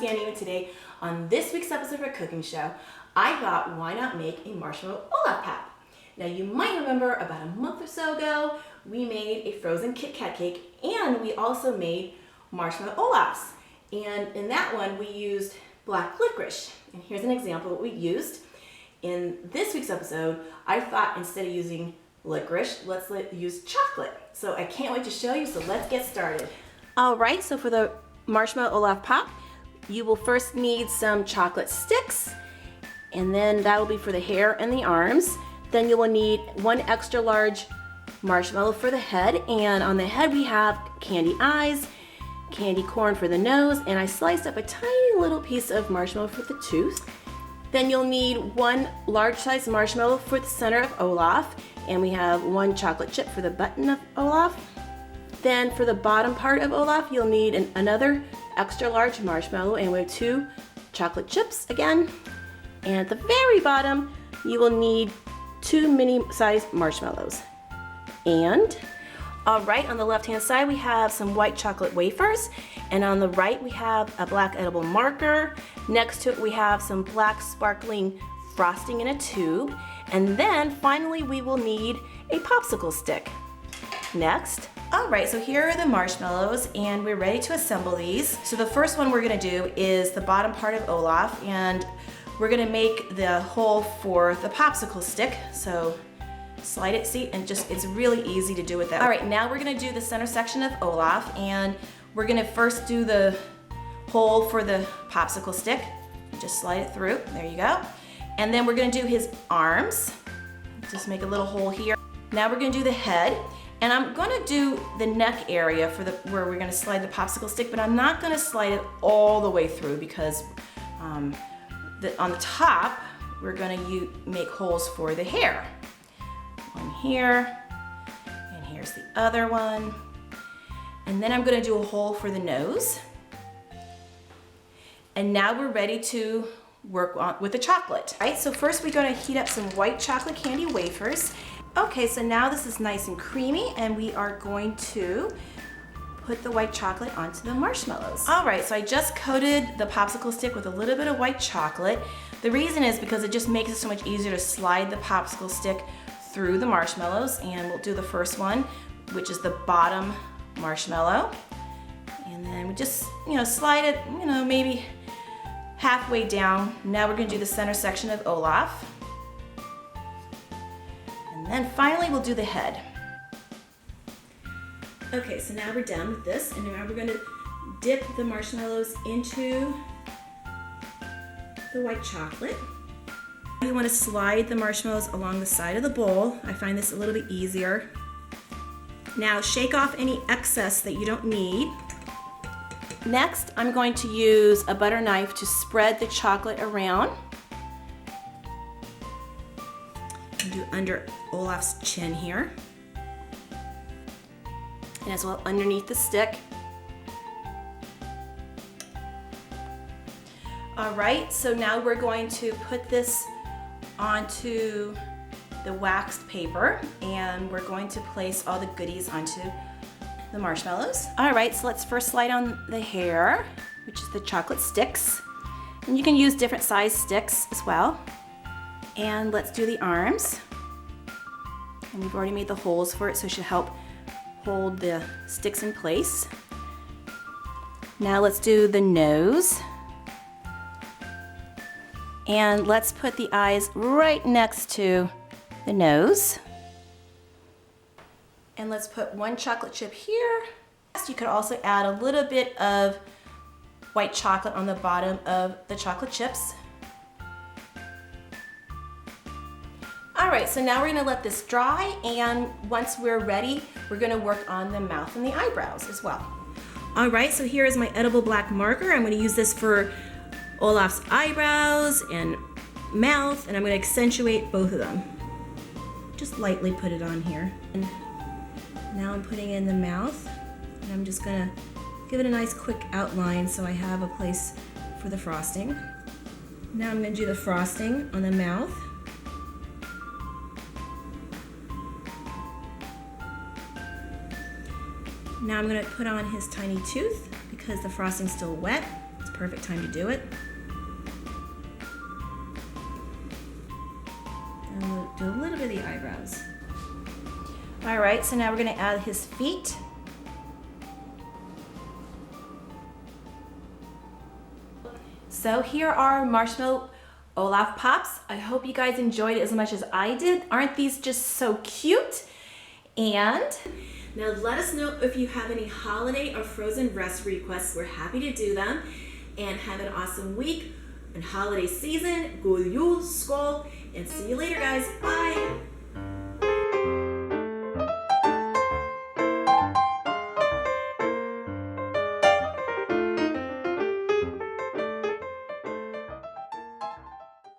Scandinavian. Today on this week's episode of our cooking show, I thought why not make a marshmallow Olaf Pop. Now you might remember about a month or so ago, we made a frozen Kit Kat cake and we also made marshmallow Olafs. And in that one we used black licorice. And here's an example of what we used. In this week's episode, I thought instead of using licorice, let's use chocolate. So I can't wait to show you, so let's get started. All right, so for the marshmallow Olaf Pop, you will first need some chocolate sticks, and then that will be for the hair and the arms. Then you will need one extra large marshmallow for the head, and on the head we have candy eyes, candy corn for the nose, and I sliced up a tiny little piece of marshmallow for the tooth. Then you'll need one large size marshmallow for the center of Olaf, and we have one chocolate chip for the button of Olaf. Then for the bottom part of Olaf, you'll need another extra large marshmallow, and we have two chocolate chips again. And at the very bottom, you will need two mini-sized marshmallows. And all right, on the left-hand side, we have some white chocolate wafers, and on the right, we have a black edible marker. Next to it, we have some black sparkling frosting in a tube. And then finally, we will need a popsicle stick. Next. All right, so here are the marshmallows and we're ready to assemble these. So the first one we're gonna do is the bottom part of Olaf, and we're gonna make the hole for the popsicle stick. So slide it, see, and it's really easy to do with that. All right, now we're gonna do the center section of Olaf, and we're gonna first do the hole for the popsicle stick. Just slide it through, there you go. And then we're gonna do his arms. Just make a little hole here. Now we're gonna do the head. And I'm gonna do the neck area for where we're gonna slide the popsicle stick, but I'm not gonna slide it all the way through because on the top, we're gonna make holes for the hair. One here, and here's the other one. And then I'm gonna do a hole for the nose. And now we're ready to work on with the chocolate. All right, so first we're gonna heat up some white chocolate candy wafers. Okay, so now this is nice and creamy, and we are going to put the white chocolate onto the marshmallows. All right, so I just coated the popsicle stick with a little bit of white chocolate. The reason is because it just makes it so much easier to slide the popsicle stick through the marshmallows, and we'll do the first one, which is the bottom marshmallow. And then we just, slide it, maybe halfway down. Now we're gonna do the center section of Olaf. And finally, we'll do the head. Okay, so now we're done with this, and now we're gonna dip the marshmallows into the white chocolate. You wanna slide the marshmallows along the side of the bowl. I find this a little bit easier. Now shake off any excess that you don't need. Next, I'm going to use a butter knife to spread the chocolate around. Do under Olaf's chin here, and as well underneath the stick. All right, so now we're going to put this onto the waxed paper, and we're going to place all the goodies onto the marshmallows. All right, so let's first slide on the hair, which is the chocolate sticks, and you can use different size sticks as well. And let's do the arms. And we've already made the holes for it, so it should help hold the sticks in place. Now let's do the nose. And let's put the eyes right next to the nose. And let's put one chocolate chip here. You could also add a little bit of white chocolate on the bottom of the chocolate chips. All right, so now we're gonna let this dry, and once we're ready, we're gonna work on the mouth and the eyebrows as well. All right, so here is my edible black marker. I'm gonna use this for Olaf's eyebrows and mouth, and I'm gonna accentuate both of them. Just lightly put it on here. And now I'm putting in the mouth, and I'm just gonna give it a nice quick outline so I have a place for the frosting. Now I'm gonna do the frosting on the mouth. Now I'm gonna put on his tiny tooth because the frosting's still wet. It's the perfect time to do it. And we'll do a little bit of the eyebrows. All right, so now we're gonna add his feet. So here are Marshmallow Olaf Pops. I hope you guys enjoyed it as much as I did. Aren't these just so cute? And now let us know if you have any holiday or frozen recipe requests. We're happy to do them. And have an awesome week and holiday season. God jul, skål, and see you later, guys. Bye.